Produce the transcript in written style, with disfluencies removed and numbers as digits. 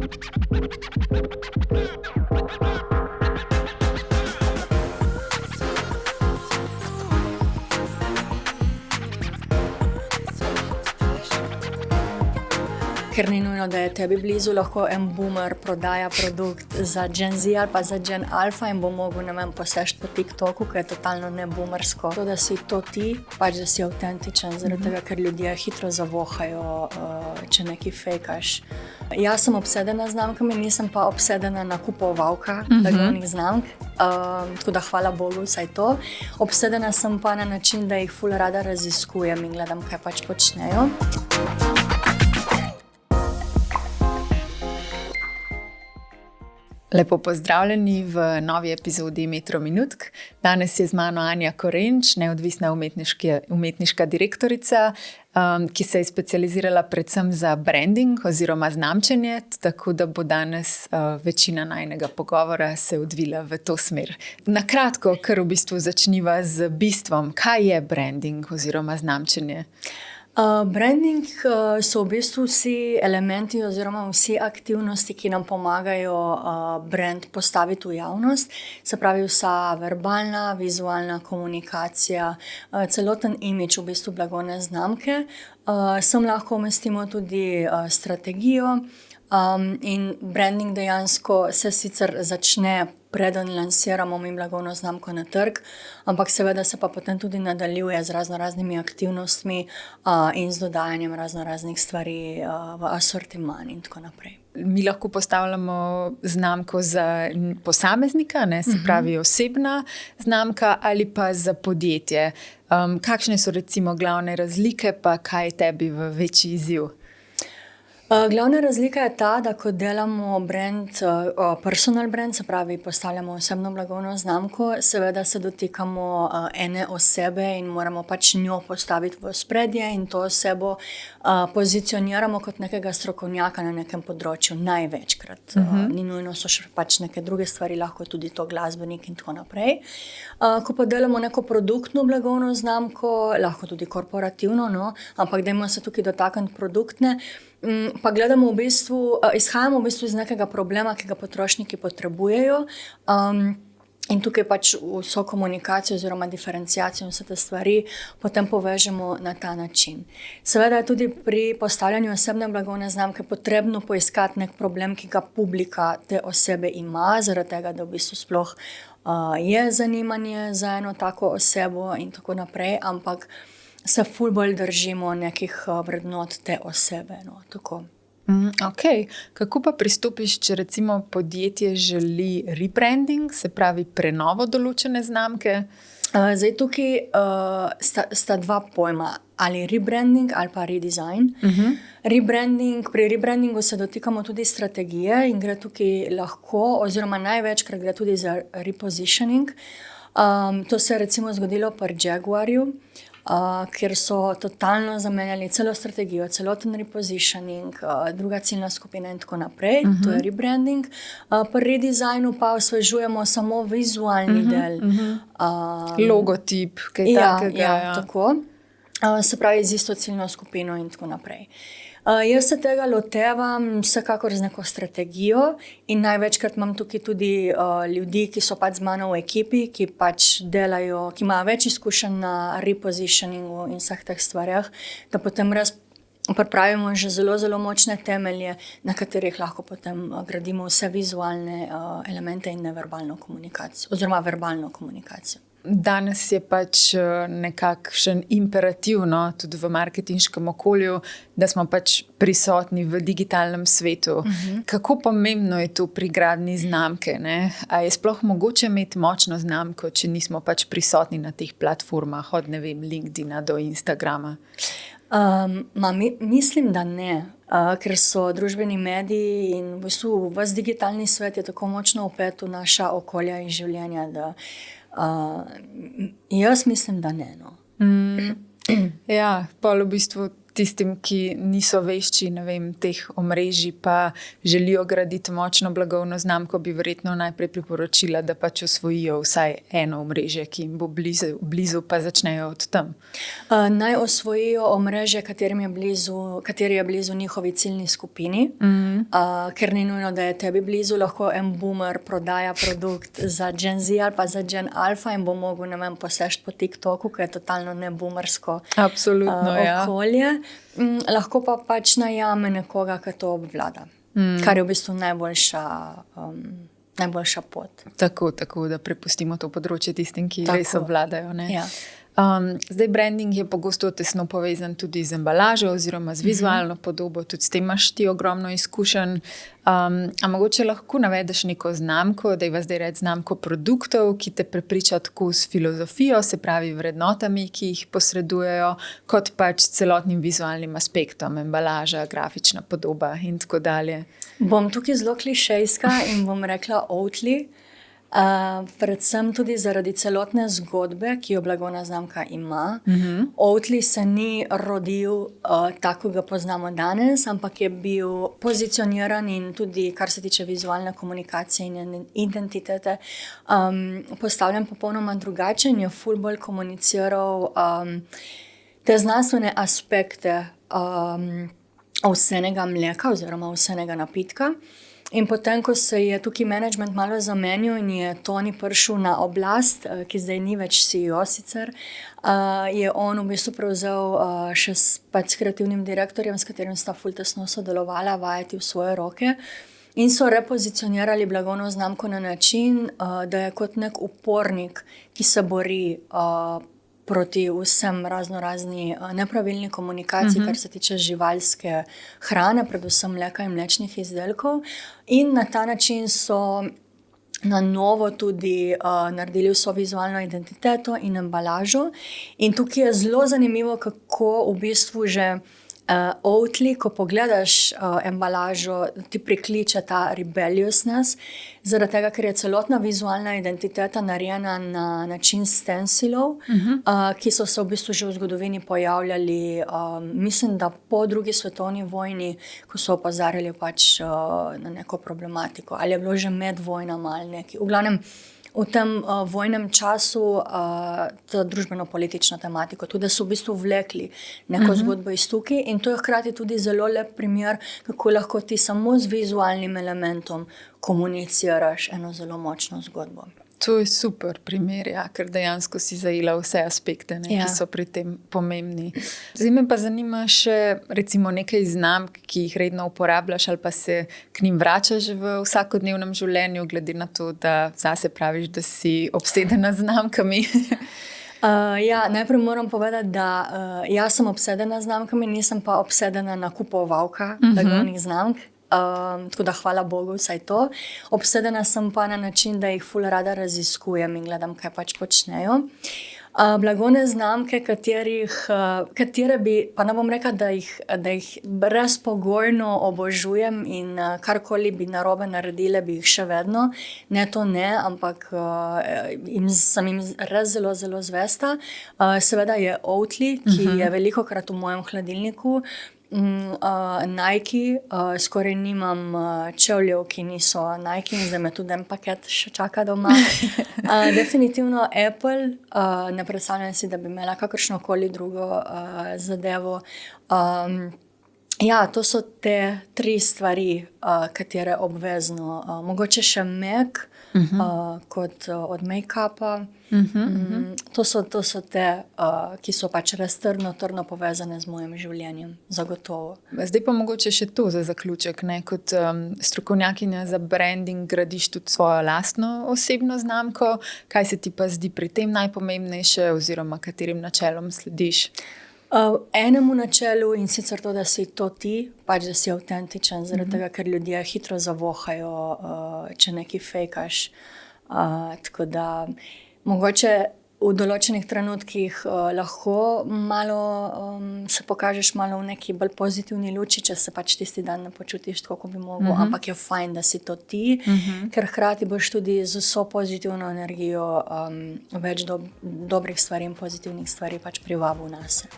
Ker ni nujno, da je tebi blizu, lahko en boomer prodaja produkt za Gen Z ali pa za Gen Alpha in bo mogel, ne vem, poseči po TikToku, ki je totalno ne boomersko. To, da si to ti, pač da si avtentičen, zaradi tega, ker ljudje hitro zavohajo, če nekaj fejkaš. Jaz sem obsedena z znamkami, nisem pa obsedena nakupovalka blagovnih znamk, tako da hvala Bogu vsaj to. Obsedena sem pa na način, da jih ful rada raziskujem in gledam, kaj pač počnejo. Lepo pozdravljeni v novi epizodi Metro Minutk. Danes je z mano Anja Korenč, neodvisna umetniška direktorica, ki se je specializirala predvsem za branding oziroma znamčenje, tako da bo danes večina najinega pogovora se odvila v to smer. Na kratko, kar v bistvu začniva z bistvom, kaj je branding oziroma znamčenje? Branding so v bistvu vsi elementi oziroma vsi aktivnosti, ki nam pomagajo brand postaviti v javnost. Se pravi vsa verbalna, vizualna komunikacija, celoten imidž v bistvu blagovne znamke. Sem lahko umestimo tudi strategijo in branding dejansko se sicer začne preden lansiramo mi blagovno znamko na trg, ampak seveda se pa potem tudi nadaljuje z raznoraznimi aktivnostmi in z dodajanjem raznoraznih stvari v asortiman in tako naprej. Mi lahko postavljamo znamko za posameznika, ne, se pravi osebna znamka ali pa za podjetje. Kakšne so recimo glavne razlike, pa kaj je tebi v večji izziv? Glavna razlika je ta, da ko delamo brand, personal brand, se pravi postavljamo osebno blagovno znamko, seveda se dotikamo ene osebe in moramo pač njo postaviti v ospredje in to osebo pozicioniramo kot nekega strokovnjaka na nekem področju največkrat. Ni nujno, so še pač neke druge stvari, lahko tudi to glasbenik in tako naprej. Ko pa delamo neko produktno blagovno znamko, lahko tudi korporativno, no, ampak dajmo se tukaj dotakniti produktne, pa gledamo v bistvu, izhajamo v bistvu iz nekega problema, ki ga potrošniki potrebujejo in tukaj pač vso komunikacijo oziroma diferenciacijo in vse te stvari potem povežemo na ta način. Seveda je tudi pri postavljanju osebne blagovne znamke potrebno poiskati nek problem, ki ga publika te osebe ima, zaradi tega, da v bistvu sploh je zanimanje za eno tako osebo in tako naprej, ampak se ful bolj držimo nekih vrednot te osebe. No, tako. Ok, kako pa pristopiš, če recimo podjetje želi rebranding, se pravi prenovo določene znamke? Zdaj tukaj sta dva pojma, ali rebranding ali pa redesign. Pri rebrandingu se dotikamo tudi strategije in gre tukaj lahko, oziroma največkrat gre tudi za repositioning. To se je recimo zgodilo pri Jaguarju, kjer so totalno zamenjali celo strategijo, celoten repositioning, druga ciljna skupina in tako naprej. To je rebranding. Pri redesignu pa osvežujemo samo vizualni del. Logotip, kaj takega. Ja, tako. Se pravi z isto ciljno skupino in tako naprej. Jaz se tega lotevam vsekakor z neko strategijo in največkrat imam tukaj tudi ljudi, ki so pač z mano v ekipi, ki pač delajo, ki imajo več izkušenj na repositioningu in vseh teh stvarjah, da potem res pripravimo že zelo, zelo močne temelje, na katerih lahko potem gradimo vse vizualne elemente in neverbalno komunikacijo, oziroma verbalno komunikacijo. Danes je pač nekakšen imperativ, no, tudi v marketinškem okolju, da smo pač prisotni v digitalnem svetu. Kako pomembno je to pri gradnji znamke, ne? A je sploh mogoče imeti močno znamko, če nismo pač prisotni na teh platformah, od ne vem, LinkedIna do Instagrama? Mislim, da ne, ker so družbeni mediji in v bistvu ves digitalni svet je tako močno vpet v naša okolja in življenja, da jaz mislim, da ne. No. Ja, pol v bistvu tistim, ki niso vešči, ne vem, teh omrežij, pa želijo graditi močno blagovno znamko, bi verjetno najprej priporočila, da pač osvojijo vsaj eno omrežje, ki jim bo blizu, pa začnejo od tam. Naj osvojijo omrežje, kateri je blizu njihovi ciljni skupini, ker ni nujno, da je tebi blizu, lahko en boomer prodaja produkt za Gen Z ali pa za Gen Alpha in bo mogel, ne vem, posežt po TikToku, ki je totalno ne boomersko okolje. Lahko pa pač najame nekoga, ki to obvlada, kar je v bistvu najboljša pot. Tako, da prepustimo to področje tistim, ki res obvladajo. Ja. Zdaj, branding je pogosto tesno povezan tudi z embalažo oziroma z vizualno podobo, tudi s tem imaš ti ogromno izkušenj. A mogoče lahko navedeš neko znamko, da je zdaj reči znamko produktov, ki te prepriča tako s filozofijo, se pravi vrednotami, ki jih posredujejo, kot pač celotnim vizualnim aspektom, embalaža, grafična podoba in tako dalje. Bom tukaj zelo klišejska in bom rekla Oatly. Predvsem tudi zaradi celotne zgodbe, ki jo blagovna znamka ima. Oatly se ni rodil tako, ga poznamo danes, ampak je bil pozicioniran in tudi, kar se tiče vizualne komunikacije in identitete, postavljen popolnoma drugače in je ful bolj komuniciral te znanstvene aspekte ovsenega mleka oziroma ovsenega napitka. In potem, ko se je tukaj management malo zamenjal in je Tony prišel na oblast, ki zdaj ni več CEO sicer, je on v bistvu prevzel še s kreativnim direktorjem, s katerim sta ful tesno sodelovala, vajeti v svoje roke. In so repozicionirali blagovno znamko na način, da je kot nek upornik, ki se bori proti vsem raznorazni nepravilni komunikaciji, kar se tiče živalske hrane, predvsem mleka in mlečnih izdelkov. In na ta način so na novo tudi naredili vso vizualno identiteto in embalažo. In tukaj je zelo zanimivo, kako v bistvu že Oatly, ko pogledaš embalažo, ti prikliče ta rebelliousness, zaradi tega, ker je celotna vizualna identiteta narejena na način stencilov, ki so se v bistvu že v zgodovini pojavljali, mislim, da po drugi svetovni vojni, ko so opozarjali pač na neko problematiko, ali je bilo že med vojnama ali neki. V glavnem, v tem vojnem času to družbeno-politično tematiko, tudi so v bistvu vlekli neko zgodbo iz tukaj in to je hkrati tudi zelo lep primer, kako lahko ti samo z vizualnim elementom komuniciraš eno zelo močno zgodbo. To je super primer, ja, ker dejansko si zajela vse aspekte, ki so pri tem pomembni. Zdaj me pa zanima še recimo nekaj znamk, ki jih redno uporabljaš ali pa se k njim vračaš v vsakodnevnem življenju, glede na to, da zase praviš, da si obsedena z znamkami. Najprej moram povedati, da jaz sem obsedena z znamkami, nisem pa obsedena nakupovalka blagovnih znamk. Tako da hvala Bogu vsaj to. Obsedena sem pa na način, da jih ful rada raziskujem in gledam, kaj pač počnejo. Blagovne znamke, katere bi, pa ne bom rekla, da jih brezpogojno obožujem in karkoli bi narobe naredile, bi jih še vedno. Ne, to ne, ampak sem jim res zelo, zelo zvesta. Seveda je Oatly, ki je velikokrat v mojem hladilniku. Nike, skoraj nimam čevljev, ki niso Nike in zdaj me tudi en paket še čaka doma. Definitivno Apple, ne predstavljam si, da bi imela kakršnokoli drugo zadevo. To so te 3 stvari, katere obvezno. Mogoče še Mac, kot od make-upa. To so te, ki so pač res trdno povezane z mojim življenjem, zagotovo. Zdaj pa mogoče še to za zaključek, ne? Kot strokovnjakinja za branding gradiš tudi svojo lastno osebno znamko. Kaj se ti pa zdi pri tem najpomembnejše oziroma katerim načelom slediš? Enemu načelu, in sicer to, da si to ti, pač da si avtentičen, zaradi tega, ker ljudje hitro zavohajo, če nekaj fejkaš. Tako da mogoče v določenih trenutkih lahko malo se pokažeš malo v neki bolj pozitivni luči, če se pač tisti dan ne počutiš tako, kot bi mogel, ampak je fajn, da si to ti, ker hkrati boš tudi z vso pozitivno energijo več dobrih stvari in pozitivnih stvari pač privabil nase.